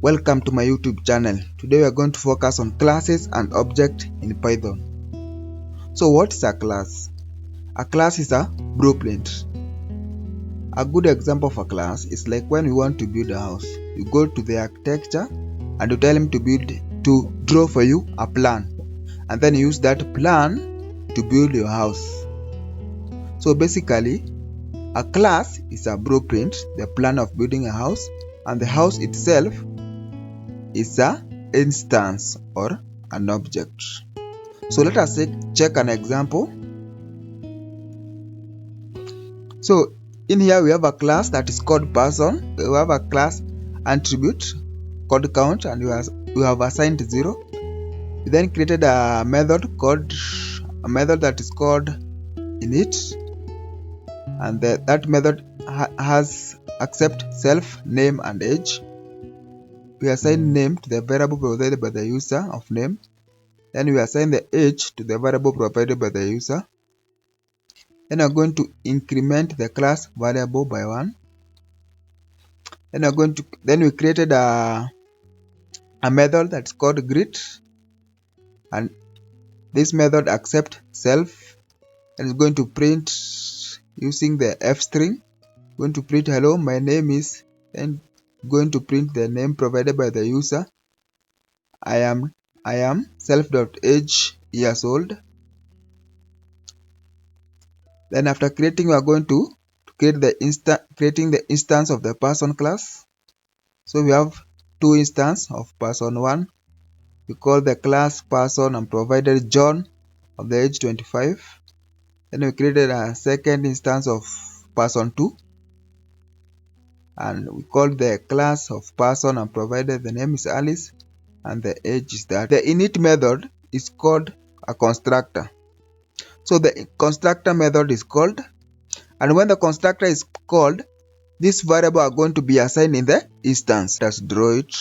Welcome to my YouTube channel. Today we are going to focus on classes and objects in Python. So what is a class? A class is a blueprint. A good example of a class is like when we want to build a house. You go to the architecture and you tell him to draw for you a plan, and then you use that plan to build your house. So basically, a class is a blueprint, the plan of building a house, and the house itself is an instance or an object. So let us check an example. So in here we have a class that is called person. We have a class attribute called count, and we have assigned 0. We then created a method that is called init, and that method has accept self, name, and age. We assign name to the variable provided by the user of name. Then we assign the age to the variable provided by the user. Then we're going to increment the class variable by 1. Then we created a method that's called greet, and this method accepts self and is going to print using the f string. Going to print hello, my name is, and going to print the name provided by the user. I am self.age years old. Then after creating, we are going to creating the instance of the person class. So we have two instances of person 1. We call the class person and provided John of the age 25. Then we created a second instance of person 2, and we call the class of person and provided the name is Alice and the age is that. The init method is called a constructor. So the constructor method is called, and when the constructor is called, this variable are going to be assigned in the instance. Let's draw it.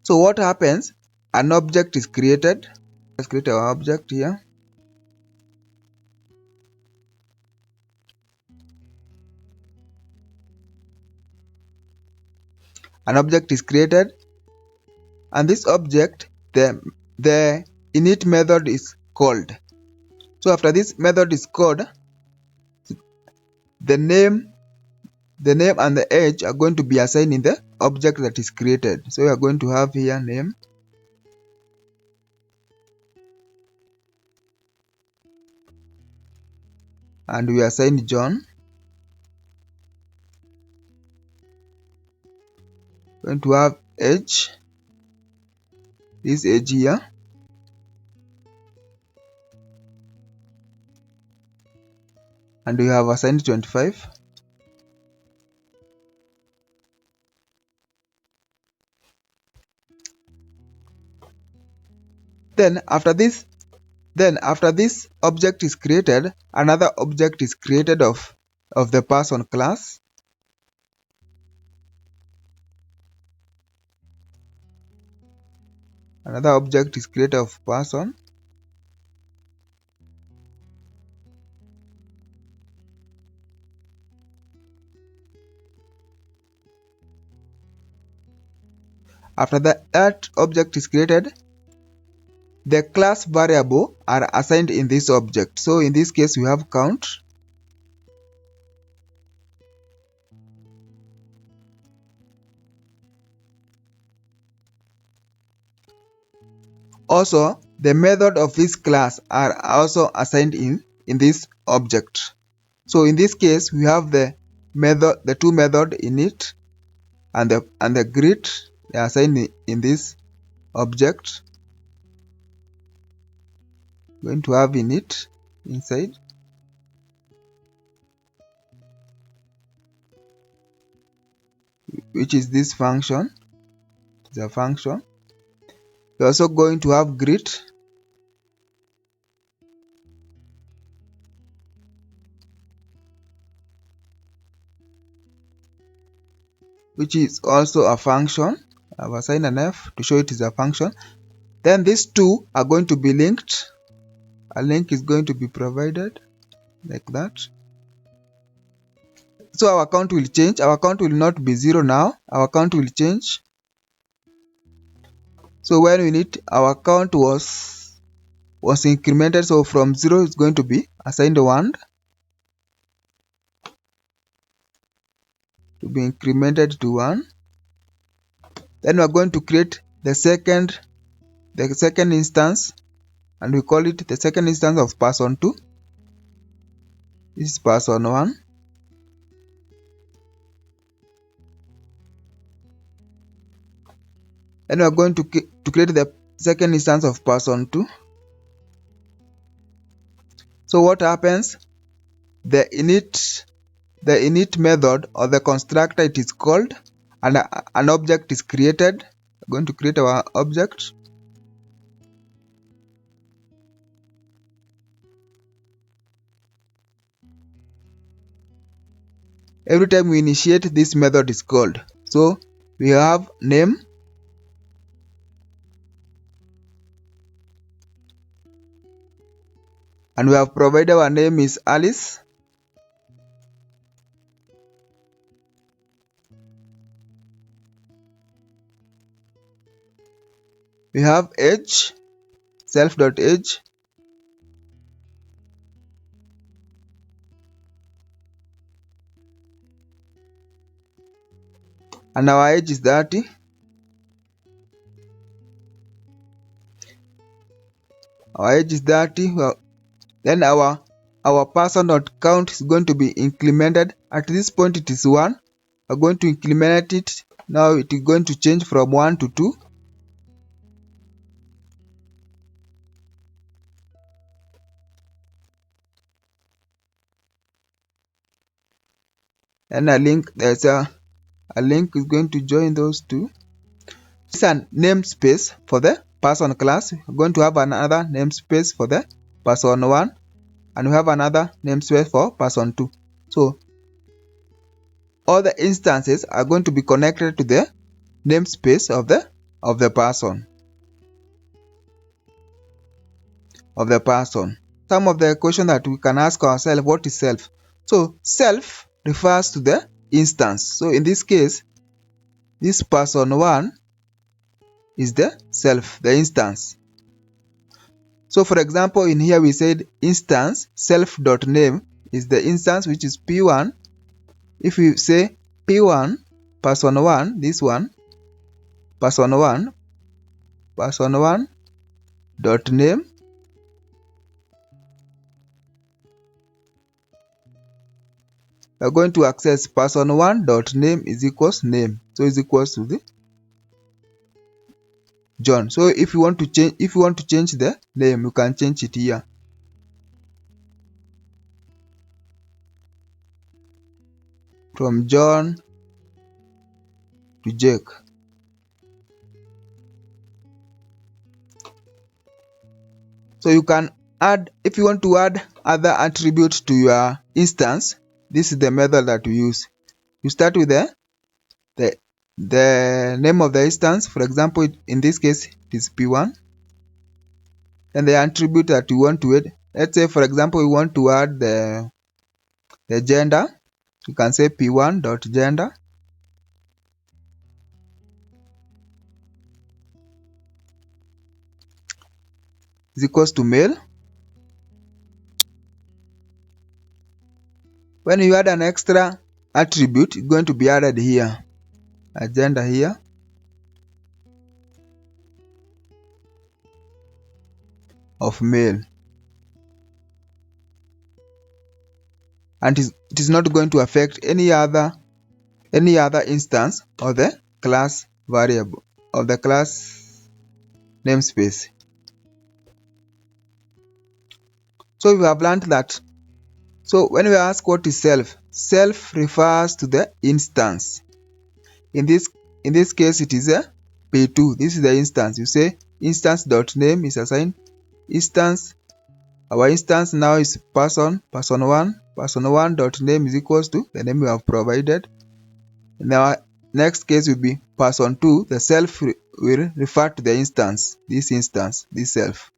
So what happens? An object is created. Let's create our object here. An object is created, and this object, the init method is called. So after this method is called, the name and the age are going to be assigned in the object that is created. So we are going to have here name, and we assign John. Going to have age, this age here, and we have assigned 25. Then after this object is created, another object is created of the person class. Another object is created of person. After that object is created, the class variable are assigned in this object. So in this case we have count. Also, the method of this class are also assigned in this object. So in this case we have the two method init and the greet. They are assigned in this object. Going to have init inside, which is this function. It's a function. We're also going to have greet, which is also a function. I've assigned an F to show it is a function. Then these two are going to be linked. A link is going to be provided like that. So our count will change. Our count will not be 0 now. Our count will change. So when we need, our count was incremented. So from 0 it's going to be assigned 1 to be incremented to 1. Then we are going to create the second instance, and we call it the second instance of person 2. This is person 1. Then we are going to create the second instance of person 2. So what happens? The init method or the constructor it is called, and an object is created. We're going to create our object. Every time we initiate, this method is called. So we have name, and we have provided our name is Alice. We have age, self.age, and our age is 30. Our age is 30. Well, then our person.count is going to be incremented. At this point it is 1. We're going to increment it. Now it is going to change from 1 to 2. And there's a link is going to join those two. This is a namespace for the person class. We're going to have another namespace for the person 1, and we have another namespace for person 2. So all the instances are going to be connected to the namespace of the person. Some of the questions that we can ask ourselves: what is self? So self refers to the instance. So in this case, this person 1 is the self, the instance. So for example, in here we said instance self.name is the instance, which is p1. If we say p1 person 1, this one, person 1 dot name, we are going to access person 1 dot name is equals name. So is equals to the John. So if you want to change the name, you can change it here. From John to Jake. So you can add, if you want to add other attributes to your instance, this is the method that we use. You start with the name of the instance. For example, in this case it is p1, and the attribute that you want to add. Let's say for example we want to add the gender. You can say p1 dot gender is equals to male. When you add an extra attribute, it's going to be added here, a gender here, of male, and it is not going to affect any other instance of the class variable, of the class namespace. So we have learned that. So when we ask what is self refers to the instance. In this case it is a p2. This is the instance. You say instance.name is assigned instance. Our instance now is person 1. Person 1 dot name is equals to the name we have provided. In our next case will be person 2. The self will refer to the instance. This self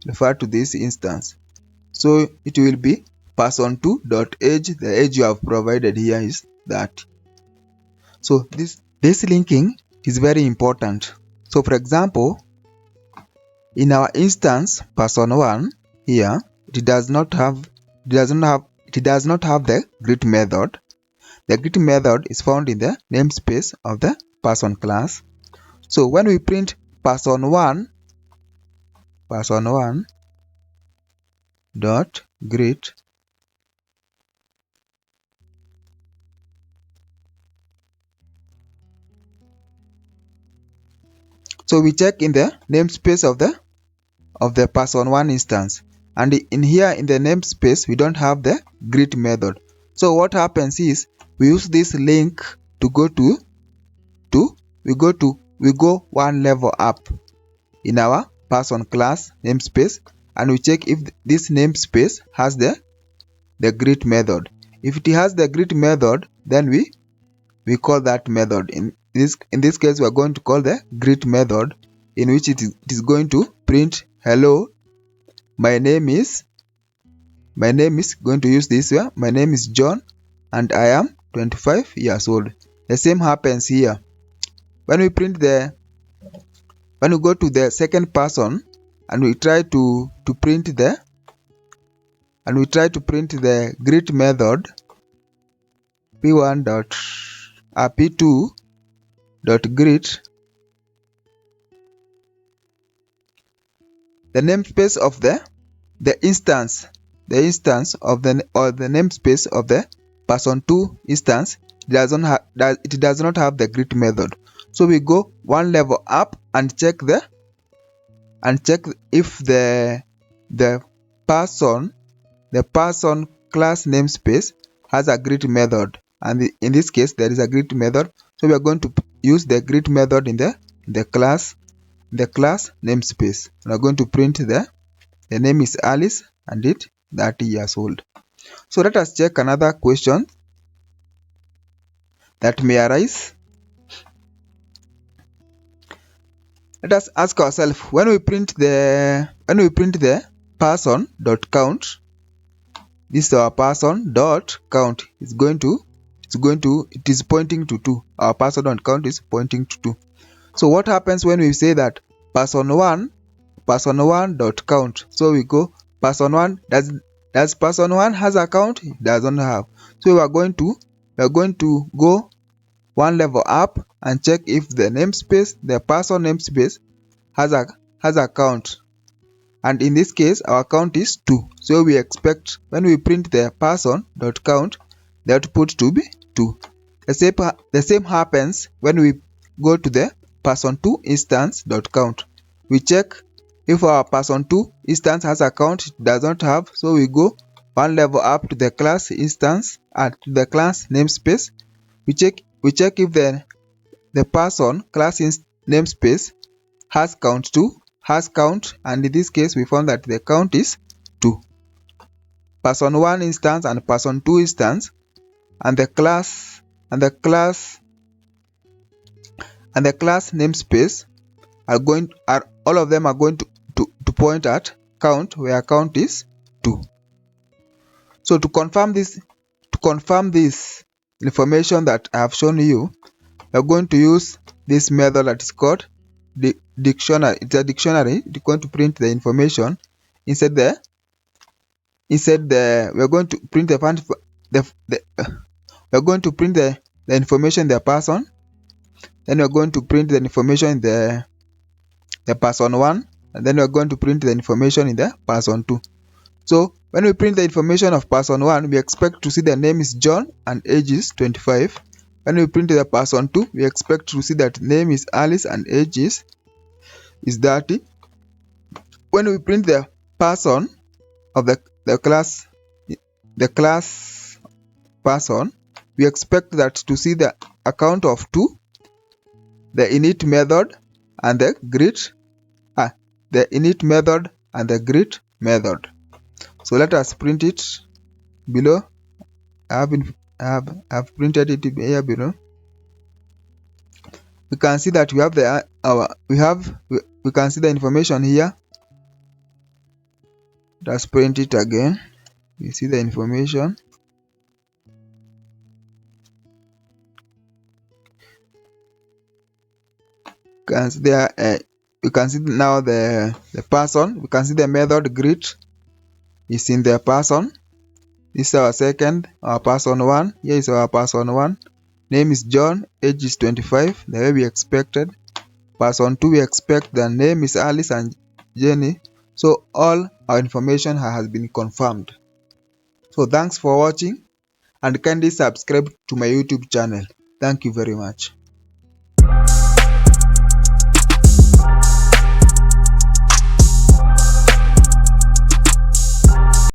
refer to this instance. So it will be person2 dot age. The age you have provided here is 30. So this linking is very important. So for example, in our instance person1 here, it does not have the greet method. The greet method is found in the namespace of the person class. So when we print person1 dot greet, so we check in the namespace of the person1 instance, and in here in the namespace we don't have the greet method. So what happens is we use this link to go one level up in our person class namespace, and we check if this namespace has the greet method. If it has the greet method, then we call that method. In this case we are going to call the greet method, in which it is going to print hello, my name is going to use this here. My name is John and I am 25 years old. The same happens here. When we go to the second person and we try to print the greet method, p1 dot p2 dot greet, the namespace of the instance of the namespace of the person2 instance does not have the greet method. So we go one level up and check if the person class namespace has a greet method, and in this case there is a greet method. So we are going to use the greet method in the class namespace. We are going to print the name is Alice and it 30 years old. So let us check another question that may arise. Let us ask ourselves, when we print the person dot count, this is our person dot count is pointing to 2. Our person dot count is pointing to 2. So what happens when we say that person1 dot count? So we go person1, does person1 has a count? It doesn't have. So we are going to go one level up and check if the person namespace has a count, and in this case our count is 2. So we expect when we print the person dot count, the output to be 2. The same happens when we go to the person2 instance dot count. We check if our person2 instance has a count. It does not have. So we go one level up to the class instance and to the class namespace. We check if the person class namespace has count, and in this case we found that the count is 2. Person1 instance and person2 instance and the class namespace are all of them are going to point at count, where count is 2. So to confirm this information that I have shown you, we are going to use this method that is called the dictionary. It's a dictionary. It's going to print the information inside we are going to print we are going to print the information in the person. Then we are going to print the information in the person1, and then we are going to print the information in the person2. So when we print the information of person1, we expect to see the name is John and age is 25. When we print the person2, we expect to see that name is Alice and age is 30. When we print the person of the class person, we expect that to see the account of 2, the init method and the greet method. So let us print it below. I have printed it here below. We can see that we have we can see the information here. Let's print it again. You see the information. Can see there, you can see now the person. We can see the method greet is in the person. This is our second, our person one. Here is our person one. Name is John, age is 25, the way we expected. Person 2, we expect the name is Alice and Jenny. So all our information has been confirmed. So thanks for watching and kindly subscribe to my YouTube channel. Thank you very much.